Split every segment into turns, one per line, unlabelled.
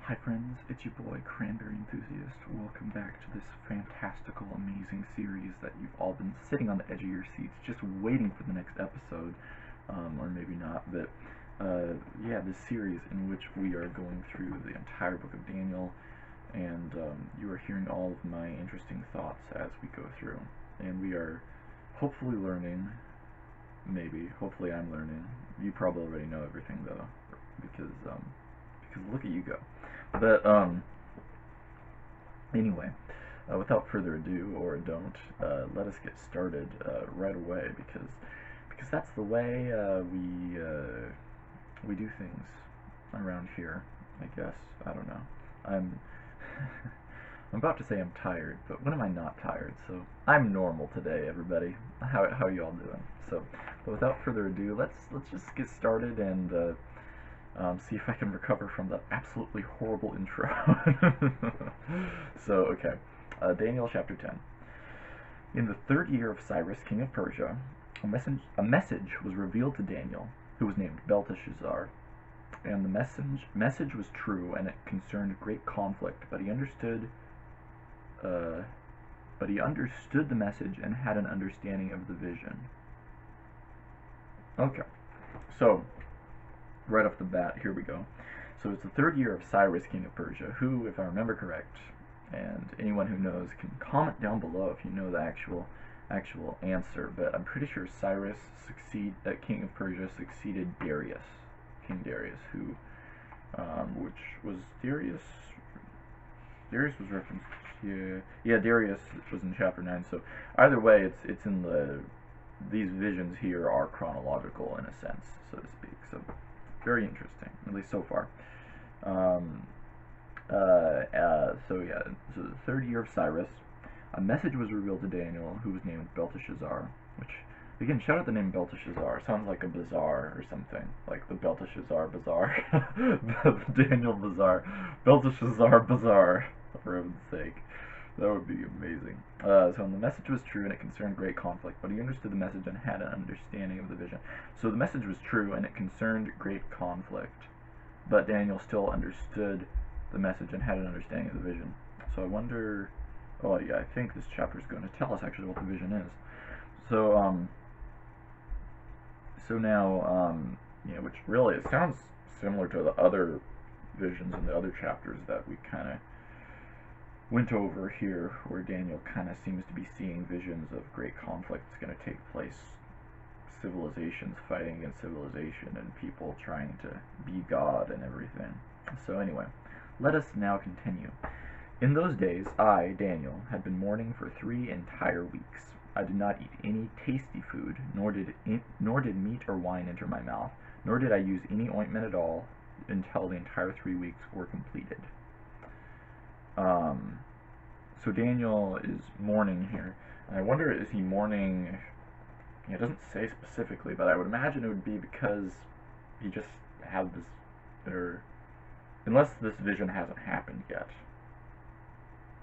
Hi friends, it's your boy Cranberry Enthusiast. Welcome back to this fantastical, amazing series that you've all been sitting on the edge of your seats just waiting for the next episode, or maybe not, but yeah, this series in which we are going through the entire book of Daniel, and you are hearing all of my interesting thoughts as we go through, and we are hopefully learning, hopefully I'm learning. You probably already know everything though, because look at you go. But anyway, without further ado, or don't, let us get started right away, because that's the way we do things around here. I guess, I don't know. I'm I'm about to say I'm tired, but when am I not tired? So I'm normal today, everybody. How are you all doing? So, but without further ado, let's just get started and see if I can recover from that absolutely horrible intro. So, okay. Daniel chapter 10. In the 3rd year of Cyrus, king of Persia, a message was revealed to Daniel, who was named Belteshazzar. And the message was true, and it concerned great conflict, but he understood the message and had an understanding of the vision. Okay. So, right off the bat, here we go. So it's the 3rd year of Cyrus, king of Persia, who, if I remember correct, and anyone who knows can comment down below if you know the actual answer, but I'm pretty sure Cyrus king of Persia succeeded King Darius, who, which was Darius was referenced here. Yeah, Darius was in chapter 9, so either way, it's in these visions here are chronological in a sense, so to speak, so very interesting, at least so far. So the 3rd year of Cyrus, a message was revealed to Daniel, who was named Belteshazzar, which, again, shout out the name Belteshazzar. Sounds like a bazaar or something, like the Belteshazzar Bazaar. The Daniel Bazaar. Belteshazzar Bazaar, for heaven's sake. That would be amazing. So the message was true, and it concerned great conflict, but he understood the message and had an understanding of the vision. So the message was true, and it concerned great conflict, but Daniel still understood the message and had an understanding of the vision. So I wonder, oh yeah, I think this chapter is going to tell us actually what the vision is. So, so now, yeah, which really, it sounds similar to the other visions in the other chapters that we kind of went over here, where Daniel kind of seems to be seeing visions of great conflicts going to take place, civilizations fighting against civilization, and people trying to be God and everything. So anyway, let us now continue. In those days, I, Daniel, had been mourning for 3 entire weeks. I did not eat any tasty food, nor did meat or wine enter my mouth, nor did I use any ointment at all until the entire 3 weeks were completed. So Daniel is mourning here, and I wonder, is he mourning? It doesn't say specifically, but I would imagine it would be because he just had this, or unless this vision hasn't happened yet.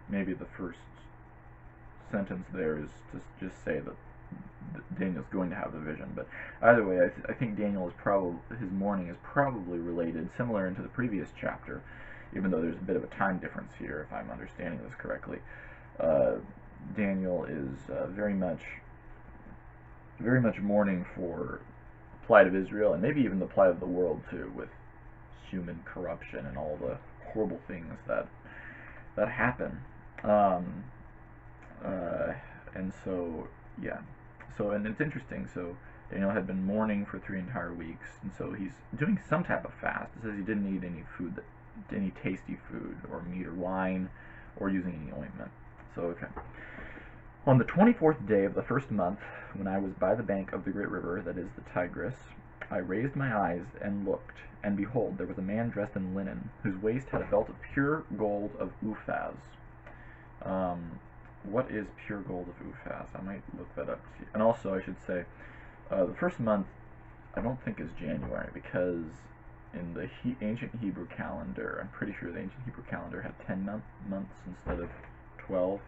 Maybe the first sentence there is to just say that Daniel's going to have the vision, but either way, I think Daniel is his mourning is probably related, similar into the previous chapter, even though there's a bit of a time difference here, if I'm understanding this correctly. Daniel is very much mourning for the plight of Israel, and maybe even the plight of the world too, with human corruption and all the horrible things that happen. And so, yeah. So, and it's interesting, so Daniel had been mourning for 3 entire weeks, and so he's doing some type of fast. It says he didn't eat any tasty food, or meat or wine, or using any ointment. So, okay. On the 24th day of the 1st month, when I was by the bank of the great river, that is the Tigris, I raised my eyes and looked, and behold, there was a man dressed in linen, whose waist had a belt of pure gold of Uphaz. What is pure gold of Uphaz? I might look that up. And also, I should say, the 1st month, I don't think is January, because in the ancient Hebrew calendar, I'm pretty sure the ancient Hebrew calendar had 10 months instead of 12.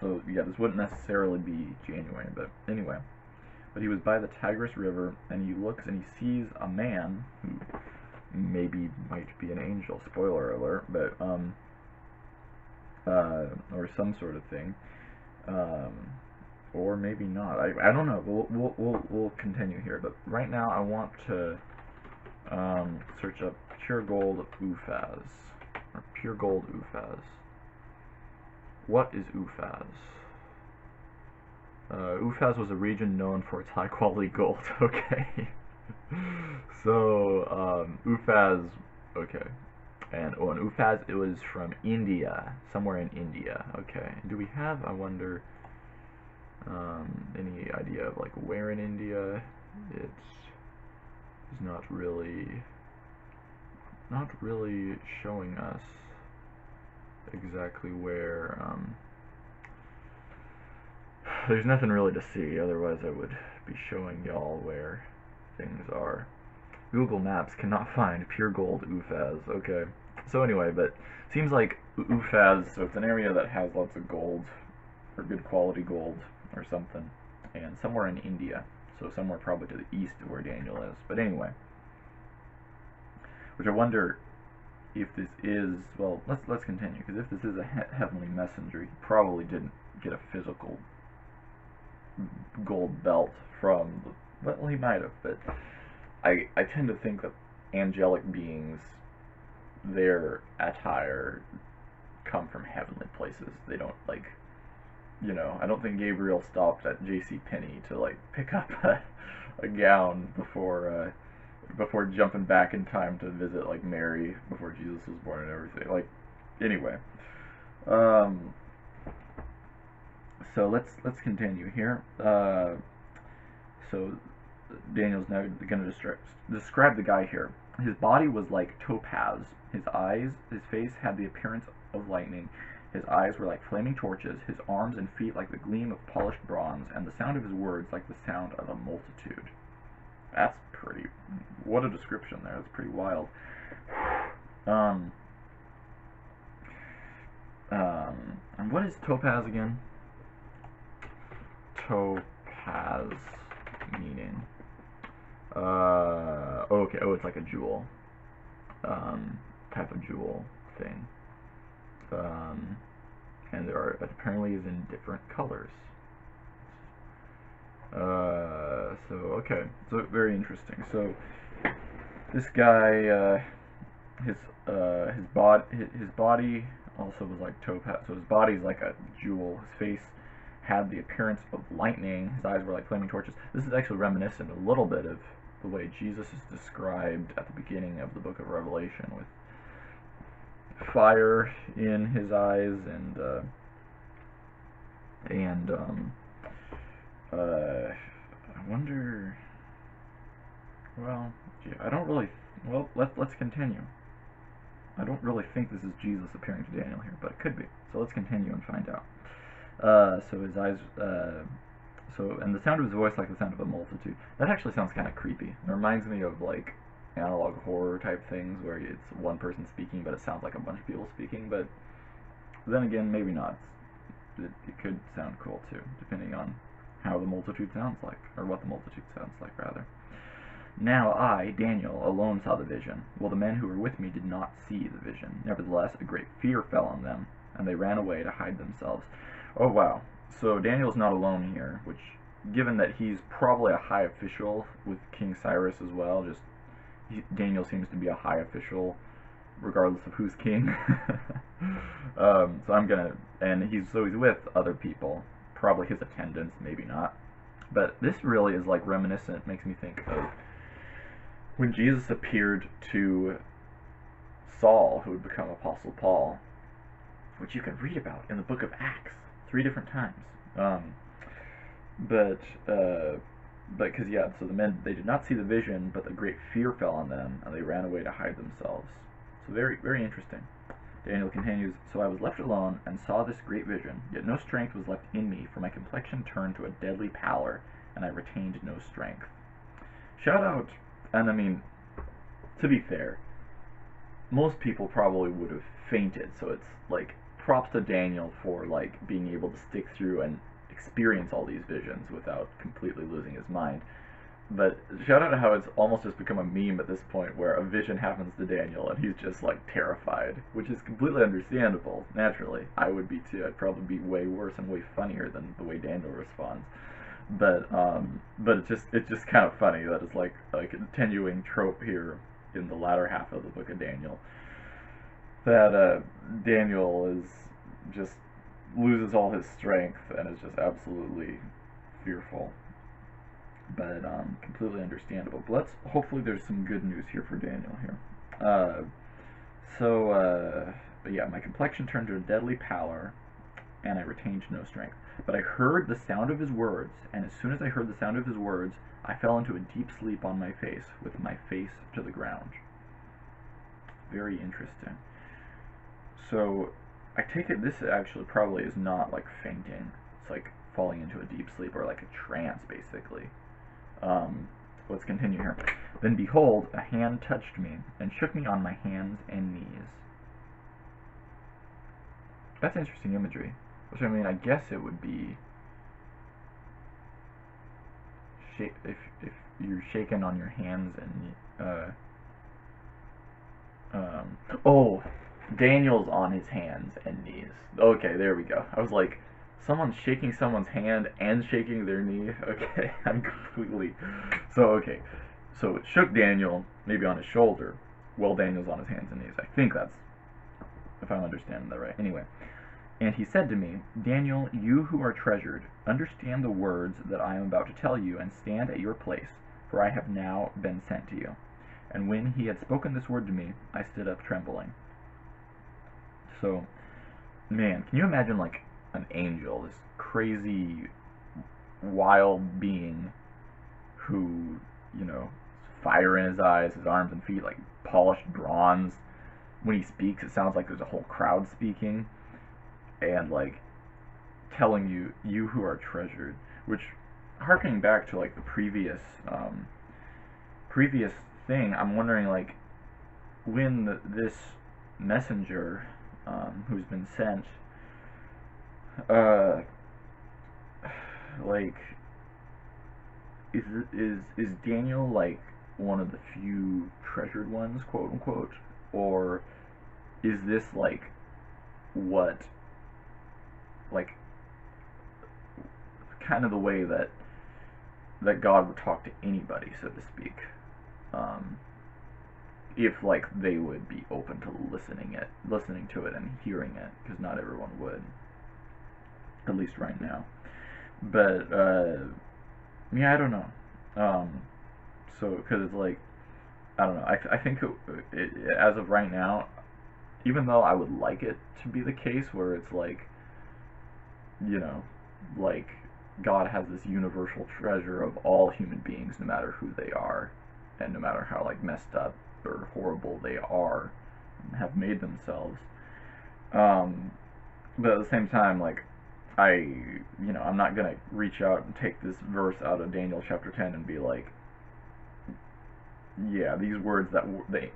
So, yeah, this wouldn't necessarily be January, but anyway. But he was by the Tigris River, and he looks and he sees a man who maybe might be an angel. Spoiler alert, but or some sort of thing, um, or maybe not. I don't know. We'll continue here, but right now I want to search up pure gold UFAS or pure gold UFAS. What is UFAS? UFAS was a region known for its high quality gold. Okay. So, UFAS, okay. And, oh, and UFAS, it was from India, somewhere in India. Okay. Do we have, I wonder, any idea of, like, where in India? It's not really showing us exactly where, there's nothing really to see, otherwise I would be showing y'all where things are. Google Maps cannot find pure gold UFAS. Okay. So anyway, but seems like UFAS, so it's an area that has lots of gold, or good quality gold, or something, and somewhere in India. So somewhere probably to the east of where Daniel is. But anyway, which I wonder if this is, well, let's continue, because if this is a heavenly messenger, he probably didn't get a physical gold belt from the, well, he might have, but I tend to think that angelic beings, their attire come from heavenly places. They don't, like, you know, I don't think Gabriel stopped at JCPenney to, like, pick up a gown before jumping back in time to visit, like, Mary before Jesus was born and everything. Like, anyway. So let's continue here. So Daniel's now going to describe the guy here. His body was like topaz. His face had the appearance of lightning. His eyes were like flaming torches. His arms and feet like the gleam of polished bronze, and the sound of his words like the sound of a multitude. That's pretty. What a description there. That's pretty wild. And what is topaz again? Topaz meaning. Okay. Oh, it's like a jewel. Type of jewel thing. And there are, apparently is in different colors. So okay, so very interesting. So this guy, his body also was like topaz. So his body's like a jewel. His face had the appearance of lightning. His eyes were like flaming torches. This is actually reminiscent a little bit of the way Jesus is described at the beginning of the book of Revelation, with fire in his eyes and I wonder. Well, gee, I don't really. Well, let's continue. I don't really think this is Jesus appearing to Daniel here, but it could be. So let's continue and find out. So his eyes. And the sound of his voice like the sound of a multitude. That actually sounds kind of creepy. It reminds me of like analog horror type things where it's one person speaking, but it sounds like a bunch of people speaking. But then again, maybe not. It could sound cool too, depending on how the multitude sounds like, or what the multitude sounds like, rather. Now I, Daniel, alone saw the vision, while the men who were with me did not see the vision. Nevertheless, a great fear fell on them, and they ran away to hide themselves. Oh, wow. So Daniel's not alone here, which, given that he's probably a high official with King Cyrus as well, Daniel seems to be a high official, regardless of who's king. So I'm gonna, and he's with other people, probably his attendants, maybe not. But this really is like reminiscent, makes me think of when Jesus appeared to Saul, who would become Apostle Paul, which you can read about in the book of Acts 3 different times. Because yeah, so the men, they did not see the vision, but the great fear fell on them, and they ran away to hide themselves. So very, very interesting. Daniel continues, so I was left alone and saw this great vision, yet no strength was left in me, for my complexion turned to a deadly pallor, and I retained no strength. Shout out, and I mean, to be fair, most people probably would have fainted, so it's like props to Daniel for like being able to stick through and experience all these visions without completely losing his mind. But shout out to how it's almost just become a meme at this point where a vision happens to Daniel and he's just like terrified, which is completely understandable, naturally. I would be too. I'd probably be way worse and way funnier than the way Daniel responds. But it's just kind of funny that it's like a continuing trope here in the latter half of the book of Daniel. That Daniel is just loses all his strength and is just absolutely fearful. But completely understandable. But hopefully there's some good news here for Daniel here. But yeah, my complexion turned to a deadly pallor, and I retained no strength. But I heard the sound of his words, and as soon as I heard the sound of his words, I fell into a deep sleep on my face, with my face to the ground. Very interesting. So, I take it this actually probably is not like fainting. It's like falling into a deep sleep or like a trance, basically. Let's continue here. Then behold, a hand touched me and shook me on my hands and knees. That's interesting imagery. Which, I mean, I guess it would be if you're shaken on your hands and oh, Daniel's on his hands and knees. Okay, there we go. I was like, someone's shaking someone's hand and shaking their knee. Okay, I'm completely okay. So it shook Daniel, maybe on his shoulder, while Daniel's on his hands and knees. I think that's, if I'm understanding that right. Anyway. And he said to me, Daniel, you who are treasured, understand the words that I am about to tell you, and stand at your place, for I have now been sent to you. And when he had spoken this word to me, I stood up trembling. So, man, can you imagine like an angel, this crazy, wild being who, you know, fire in his eyes, his arms and feet like polished bronze. When he speaks, it sounds like there's a whole crowd speaking. And like telling you, you who are treasured, which, harkening back to like the previous thing, I'm wondering like when this messenger who's been sent, like is Daniel like one of the few treasured ones, quote unquote, or is this like what? Like kind of the way that God would talk to anybody, so to speak, if like they would be open to listening to it and hearing it, because not everyone would, at least right now. But yeah, I don't know. So because it's like, I don't know. I think as of right now, even though I would like it to be the case where it's like, you know, like God has this universal treasure of all human beings, no matter who they are, and no matter how like messed up or horrible they are, and have made themselves. But at the same time, like I'm not gonna reach out and take this verse out of Daniel chapter 10 and be like, yeah, these words that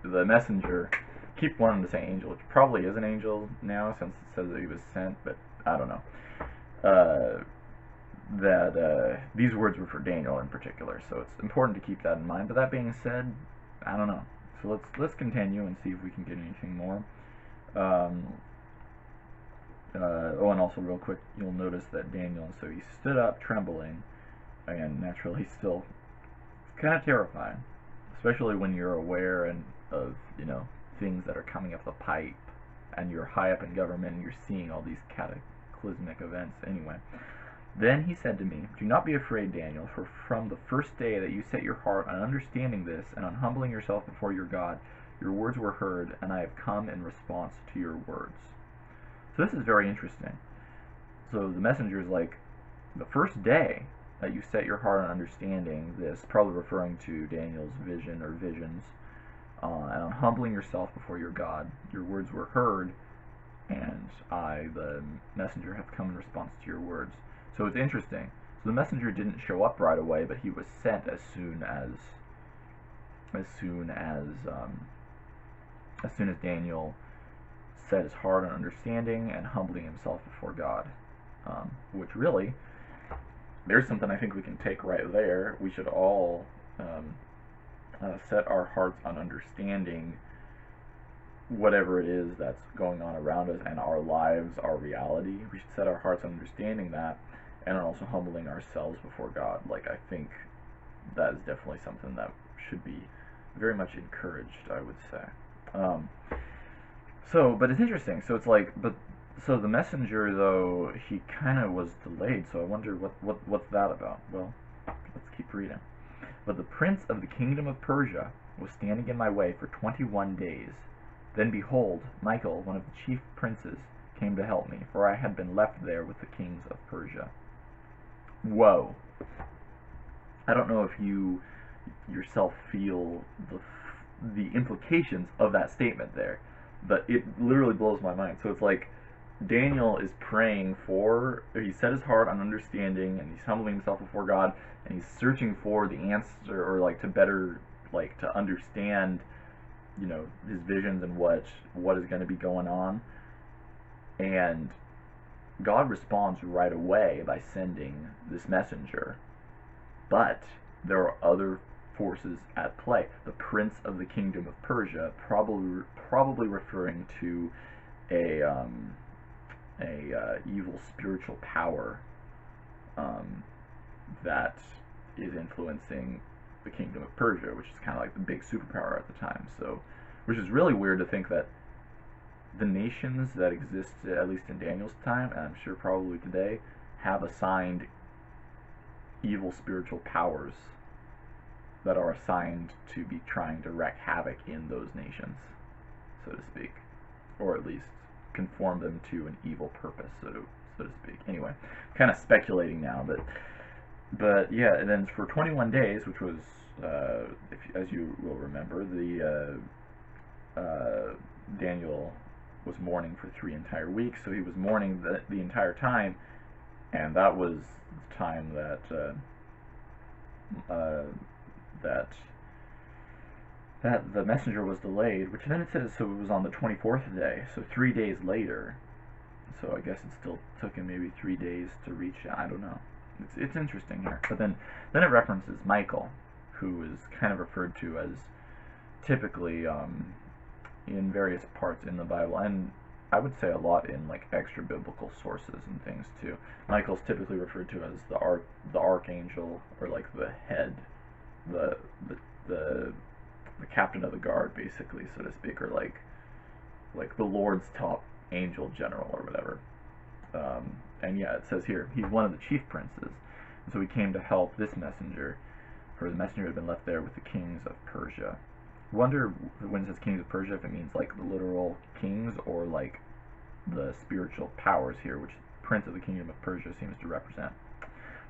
the messenger, keep wanting to say angel, which probably is an angel now since it says that he was sent, but I don't know. That these words were for Daniel in particular, so it's important to keep that in mind. But that being said, I don't know. So let's continue and see if we can get anything more. Oh, and also real quick, you'll notice that Daniel, so he stood up trembling, and naturally he's still kind of terrified, especially when you're aware of things that are coming up the pipe, and you're high up in government and you're seeing all these cataclysmic events. Anyway, then he said to me, do not be afraid, Daniel, for from the first day that you set your heart on understanding this and on humbling yourself before your God, your words were heard, and I have come in response to your words. So this is very interesting. So the messenger is like, the first day that you set your heart on understanding this, probably referring to Daniel's vision or visions, and on humbling yourself before your God, your words were heard, and I, the messenger, have come in response to your words. So it's interesting. So the messenger didn't show up right away, but he was sent as soon as Daniel set his heart on understanding and humbling himself before God. Which really, there's something I think we can take right there. We should all set our hearts on understanding whatever it is that's going on around us and our lives, our reality. We should set our hearts on understanding that and also humbling ourselves before God. Like, I think that is definitely something that should be very much encouraged, I would say. But it's interesting. So it's like, so the messenger, though, he kind of was delayed, so I wonder what's that about? Well, let's keep reading. But the prince of the kingdom of Persia was standing in my way for 21 days. Then behold, Michael, one of the chief princes, came to help me, for I had been left there with the kings of Persia. Whoa. I don't know if you yourself feel the implications of that statement there, but it literally blows my mind. So it's like Daniel is praying for, he set his heart on understanding, and he's humbling himself before God, and he's searching for the answer, or like to better, like to understand, you know, his visions and what is going to be going on. And God responds right away by sending this messenger. But there are other forces at play. The prince of the kingdom of Persia, probably referring to a evil spiritual power that is influencing the kingdom of Persia, which is kind of like the big superpower at the time. So, which is really weird to think that the nations that existed, at least in Daniel's time, and I'm sure probably today, have assigned evil spiritual powers that are assigned to be trying to wreak havoc in those nations, so to speak, or at least conform them to an evil purpose, so to speak. Anyway, kind of speculating now, but yeah, and then for 21 days, which was, as you will remember, Daniel was mourning for 3 entire weeks, so he was mourning the entire time, and that was the time that the messenger was delayed, which then it says, so it was on the 24th day, so 3 days later. So I guess it still took him maybe 3 days to reach, I don't know. It's interesting here. But then it references Michael, who is kind of referred to as typically in various parts in the Bible, and I would say a lot in like extra biblical sources and things too. Michael's typically referred to as the archangel, or like the head, the captain of the guard, basically, so to speak, or like the Lord's top angel general or whatever. And yeah, it says here he's one of the chief princes, and so he came to help this messenger, for the messenger had been left there with the kings of Persia. Wonder when it says kings of Persia if it means like the literal kings or like the spiritual powers here, which prince of the kingdom of Persia seems to represent.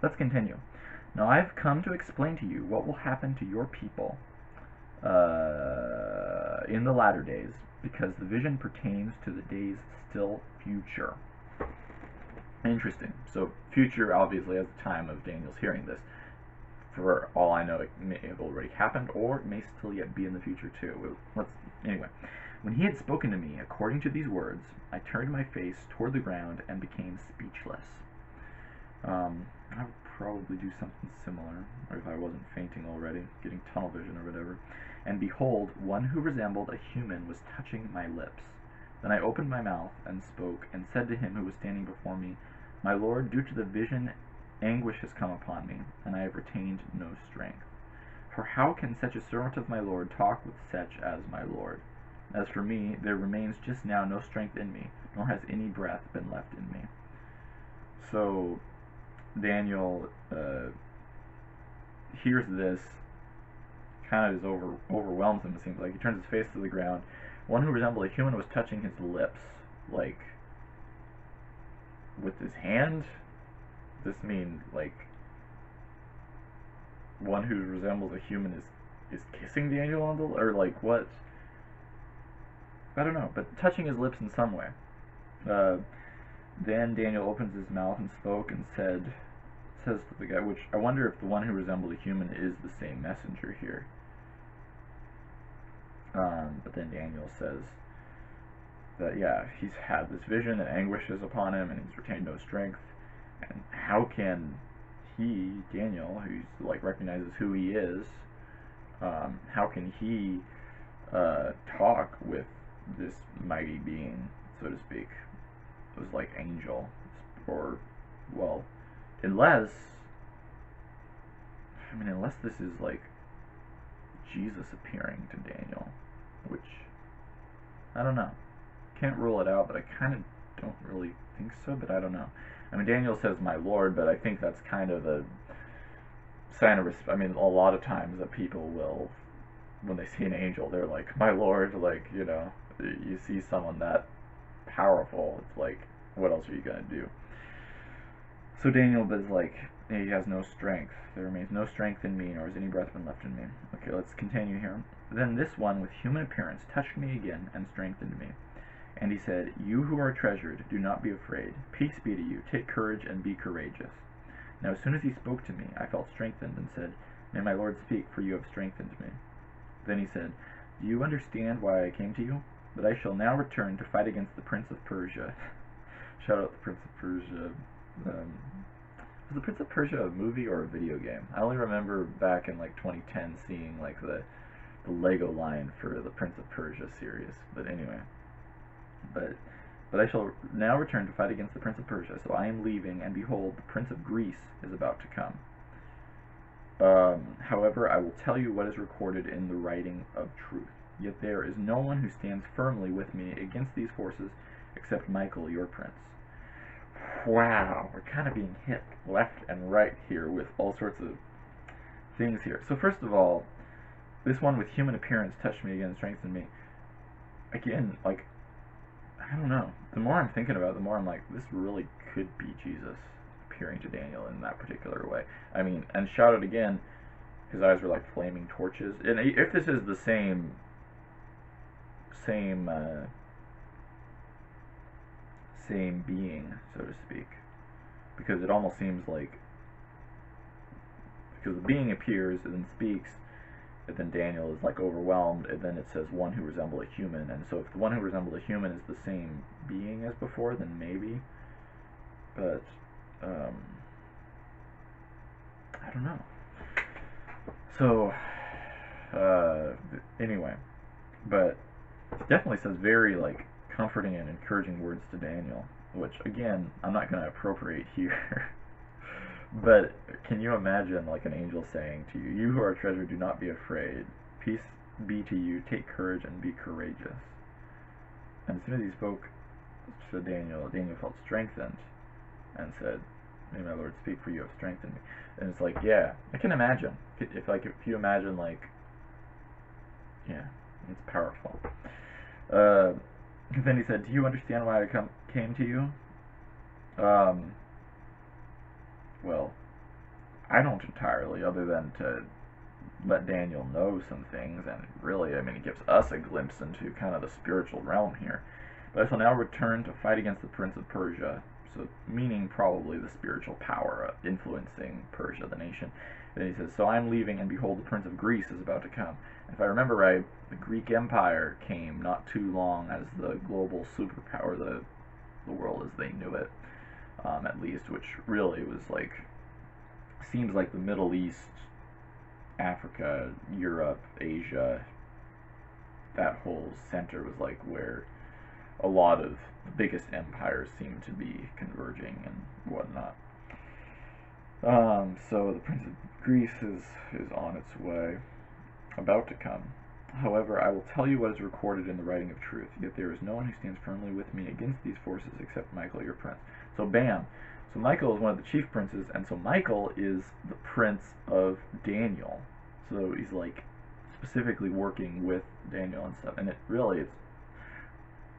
Let's continue. Now I've come to explain to you what will happen to your people in the latter days, because the vision pertains to the days still future. Interesting. So future, obviously, at the time of Daniel's hearing this. For all I know, it may have already happened, or it may still yet be in the future too. Anyway, when he had spoken to me according to these words, I turned my face toward the ground and became speechless. I would probably do something similar, or if I wasn't fainting already, getting tunnel vision or whatever. And behold, one who resembled a human was touching my lips. Then I opened my mouth and spoke, and said to him who was standing before me, My Lord, due to the vision, anguish has come upon me, and I have retained no strength. For how can such a servant of my Lord talk with such as my Lord? As for me, there remains just now no strength in me, nor has any breath been left in me. So Daniel hears this, kind of overwhelms him, it seems like. He turns his face to the ground. One who resembled a human was touching his lips, like, with his hand? Does this mean, like, one who resembles a human is kissing Daniel on the, or like, what? I don't know, but touching his lips in some way. Then Daniel opens his mouth and spoke and says to the guy, which I wonder if the one who resembled a human is the same messenger here. But then Daniel says that, yeah, he's had this vision and anguish is upon him and he's retained no strength. And how can he, Daniel, who's like recognizes who he is, How can he talk with this mighty being, so to speak? It was like angel, or, well, unless, I mean, unless this is like Jesus appearing to Daniel, which, I don't know. Can't rule it out, but I kind of don't really think so, but I don't know. I mean, Daniel says my Lord, but I think that's kind of a sign of respect. I mean, a lot of times that people will, when they see an angel, they're like, my Lord, like, you know, you see someone that powerful, it's like, what else are you going to do? So Daniel is like, he has no strength. There remains no strength in me, nor is any breath been left in me. Okay, let's continue here. Then this one with human appearance touched me again and strengthened me. And he said, you who are treasured, do not be afraid. Peace be to you. Take courage and be courageous. Now as soon as he spoke to me, I felt strengthened and said, may my Lord speak, for you have strengthened me. Then he said, do you understand why I came to you? That I shall now return to fight against the Prince of Persia. Shout out the Prince of Persia. Was the Prince of Persia a movie or a video game? I only remember back in like 2010 seeing like the Lego line for the Prince of Persia series. But anyway. But I shall now return to fight against the Prince of Persia. So I am leaving, and behold, the Prince of Greece is about to come. However, I will tell you what is recorded in the writing of truth. Yet there is no one who stands firmly with me against these forces except Michael, your prince. Wow, we're kind of being hit left and right here with all sorts of things here. So first of all, this one with human appearance touched me again, strengthened me. Again, like, I don't know. The more I'm thinking about it, the more I'm like, this really could be Jesus appearing to Daniel in that particular way. I mean, and shout out again, his eyes were like flaming torches. And if this is the same being, so to speak, because it almost seems like, because the being appears and then speaks, and then Daniel is like overwhelmed, and then it says one who resembled a human, and so if the one who resembled a human is the same being as before, then maybe, but I don't know. So anyway, but it definitely says very like comforting and encouraging words to Daniel, which again I'm not going to appropriate here. But can you imagine like an angel saying to you, you who are treasured, do not be afraid. Peace be to you. Take courage and be courageous. And as soon as he spoke to Daniel, Daniel felt strengthened and said, may my Lord speak, for you have strengthened me. And it's like, yeah, I can imagine. If you imagine like, yeah, it's powerful. Then he said, do you understand why I came to you? Well, I don't entirely, other than to let Daniel know some things, and really, I mean, it gives us a glimpse into kind of the spiritual realm here. But I shall now return to fight against the Prince of Persia, so meaning probably the spiritual power influencing Persia, the nation. Then he says, so I am leaving, and behold, the Prince of Greece is about to come. If I remember right, the Greek Empire came not too long as the global superpower, the world as they knew it. At least, which really was like, seems like the Middle East, Africa, Europe, Asia, that whole center was like where a lot of the biggest empires seem to be converging and whatnot. So the Prince of Greece is on its way, about to come. However, I will tell you what is recorded in the writing of truth, yet there is no one who stands firmly with me against these forces except Michael, your prince. So bam. So Michael is one of the chief princes, and so Michael is the prince of Daniel. So he's like specifically working with Daniel and stuff. And it really,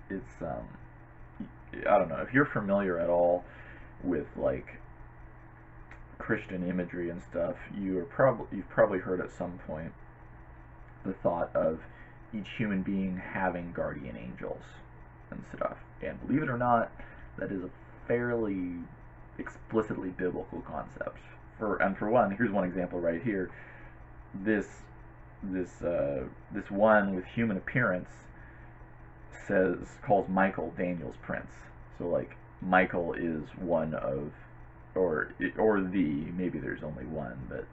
it's I don't know, if you're familiar at all with like Christian imagery and stuff, you've probably heard at some point the thought of each human being having guardian angels and stuff. And believe it or not, that is a fairly explicitly biblical concept. For one, here's one example right here. This one with human appearance calls Michael Daniel's prince. So like Michael is one of, maybe there's only one, but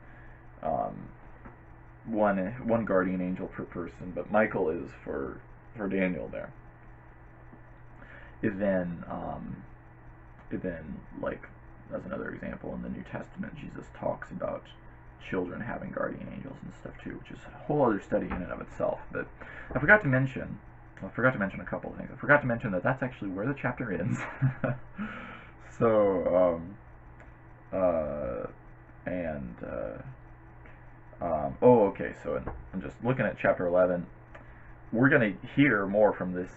one guardian angel per person, but Michael is for Daniel there. Then like, as another example, in the New Testament, Jesus talks about children having guardian angels and stuff too, which is a whole other study in and of itself. But I forgot to mention a couple of things. I forgot to mention that that's actually where the chapter ends. So, oh, okay. So I'm just looking at chapter 11. We're going to hear more from this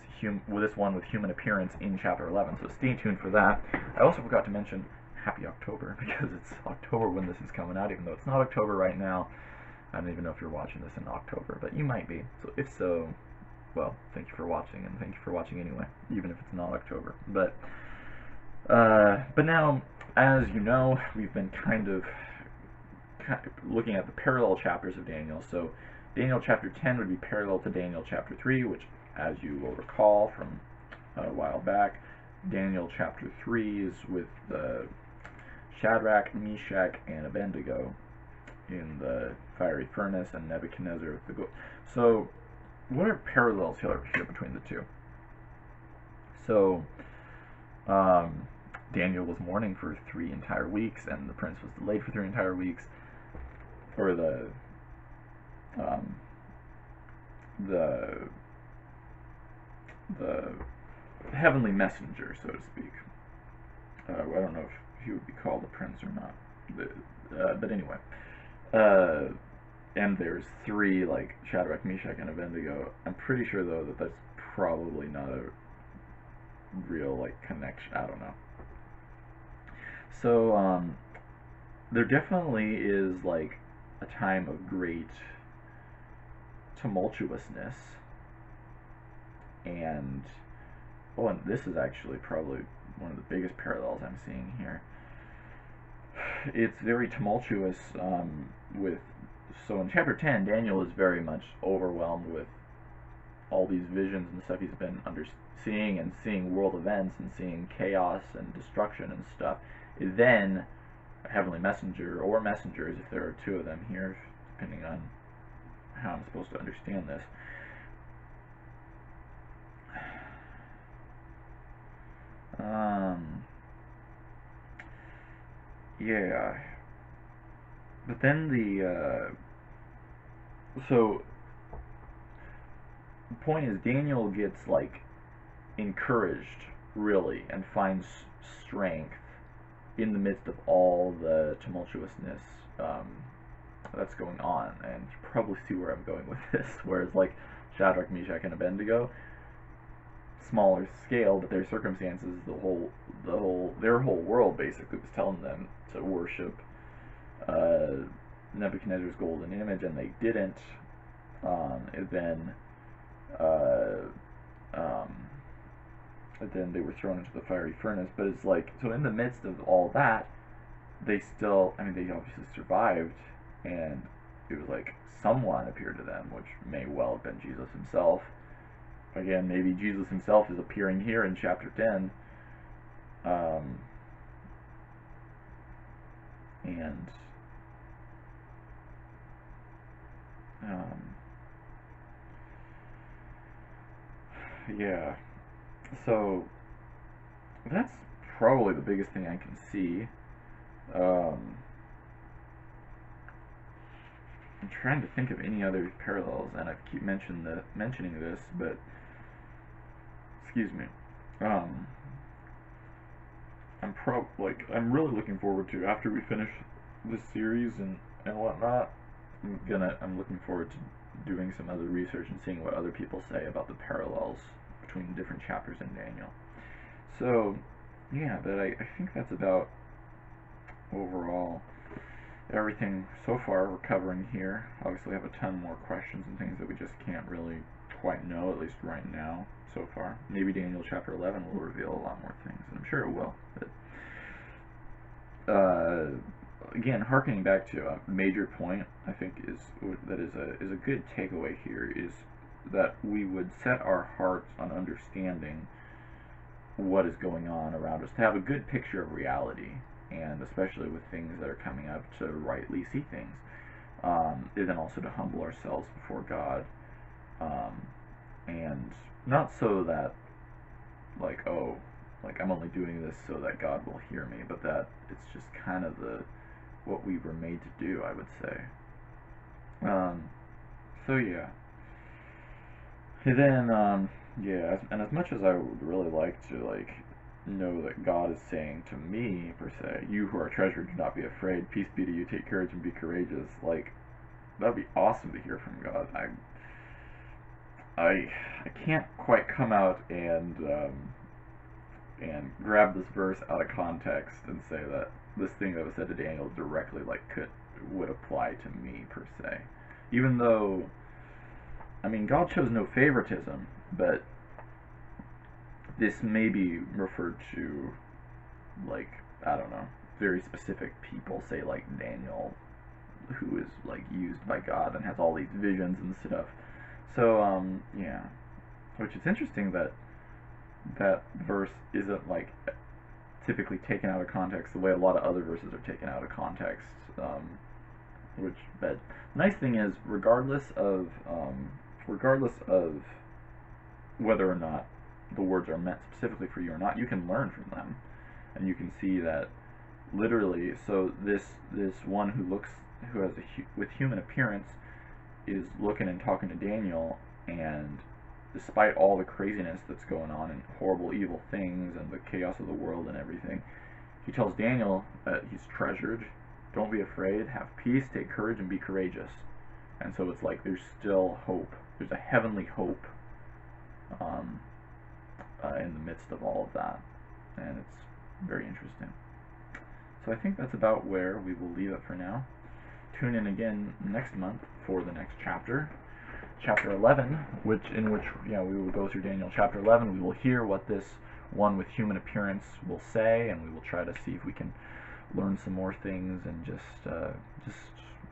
one with human appearance in chapter 11, so stay tuned for that. I also forgot to mention Happy October, because it's October when this is coming out, even though it's not October right now. I don't even know if you're watching this in October, but you might be. So if so, well, thank you for watching, and thank you for watching anyway, even if it's not October. But now, as you know, we've been kind of looking at the parallel chapters of Daniel. So Daniel chapter 10 would be parallel to Daniel chapter 3, which, as you will recall from a while back, Daniel chapter 3 is with Shadrach, Meshach, and Abednego in the fiery furnace, and Nebuchadnezzar with the gold. So, what are parallels here between the two? So, Daniel was mourning for 3 entire weeks, and the prince was delayed for 3 entire weeks, or the heavenly messenger, so to speak. I don't know if he would be called a prince or not, but anyway. And there's 3, like Shadrach, Meshach, and Abednego. I'm pretty sure though that that's probably not a real like connection. I don't know. So there definitely is like a time of great tumultuousness, and and this is actually probably one of the biggest parallels I'm seeing here. It's very tumultuous so in chapter 10, Daniel is very much overwhelmed with all these visions and stuff he's been seeing world events and seeing chaos and destruction and stuff. Then a heavenly messenger, or messengers if there are 2 of them here, depending on how I'm supposed to understand this. Yeah. But then so the point is, Daniel gets like encouraged really and finds strength in the midst of all the tumultuousness that's going on, and you probably see where I'm going with this. Whereas like Shadrach, Meshach, and Abednego, smaller scale, but their circumstances, their whole world basically was telling them to worship Nebuchadnezzar's golden image, and they didn't. And then they were thrown into the fiery furnace. But it's like, so in the midst of all that, they still, I mean, they obviously survived, and it was like someone appeared to them, which may well have been Jesus himself. Again, maybe Jesus himself is appearing here in chapter 10. Yeah. So that's probably the biggest thing I can see. I'm trying to think of any other parallels, and I keep mentioning this, but excuse me. I'm really looking forward to, after we finish this series and whatnot, I'm looking forward to doing some other research and seeing what other people say about the parallels between different chapters in Daniel. So yeah, but I think that's about overall everything so far we're covering here. Obviously, we have a ton more questions and things that we just can't really quite know, at least right now, so far. Maybe Daniel chapter 11 will reveal a lot more things, and I'm sure it will. But again, harkening back to a major point, I think is a good takeaway here, is that we would set our hearts on understanding what is going on around us, to have a good picture of reality, and especially with things that are coming up, to rightly see things. and then also to humble ourselves before God, and not so that like, oh, like I'm only doing this so that God will hear me, but that it's just kind of the what we were made to do, I would say. Um, so yeah. And then yeah, and as much as I would really like to like know that God is saying to me per se, "You who are treasured, do not be afraid. Peace be to you. Take courage and be courageous." Like that'd be awesome to hear from God. I can't quite come out and grab this verse out of context and say that this thing that was said to Daniel directly like would apply to me per se. Even though, I mean, God shows no favoritism, but this may be referred to like, I don't know, very specific people, say like Daniel, who is like used by God and has all these visions and stuff. So yeah, which it's interesting that that verse isn't like typically taken out of context the way a lot of other verses are taken out of context. Which, but nice thing is, regardless of whether or not the words are meant specifically for you or not, you can learn from them, and you can see that literally. So this one who has with human appearance is looking and talking to Daniel, and despite all the craziness that's going on and horrible evil things and the chaos of the world and everything, he tells Daniel that he's treasured. Don't be afraid, have peace, take courage, and be courageous. And so it's like there's still hope. There's a heavenly hope in the midst of all of that. And it's very interesting. So I think that's about where we will leave it for now. Tune in again next month for the next chapter. Chapter 11, in which we will go through Daniel chapter 11. We will hear what this one with human appearance will say, and we will try to see if we can learn some more things and just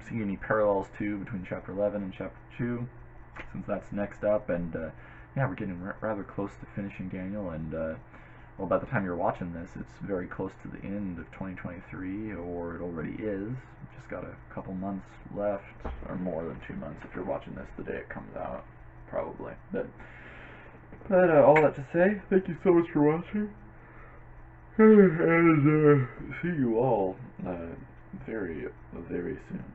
see any parallels too between chapter 11 and chapter 2, since that's next up. And yeah, we're getting rather close to finishing Daniel, and well, by the time you're watching this, it's very close to the end of 2023, or it already is. Just got a couple months left, or more than 2 months if you're watching this the day it comes out, probably. But all that to say, thank you so much for watching, and see you all very, very soon.